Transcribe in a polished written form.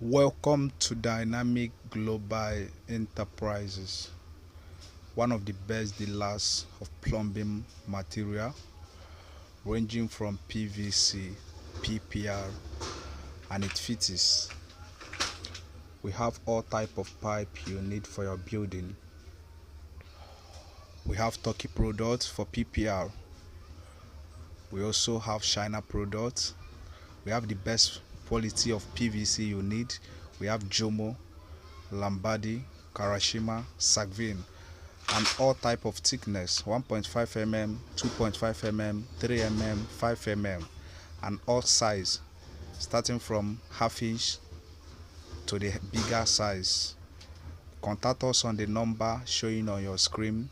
Welcome to Dynamic Global Enterprises, one of the best dealers of plumbing material ranging from PVC, PPR, and its fittings. We have all type of pipe you need for your building. We have Turkey products for PPR. We also have China products. We have the best quality of PVC you need. We have Jomo, Lombardi, Karashima, Sagvin, and all type of thickness: 1.5 mm, 2.5 mm, 3 mm, 5 mm, and all size, starting from half inch to the bigger size. Contact us on the number showing on your screen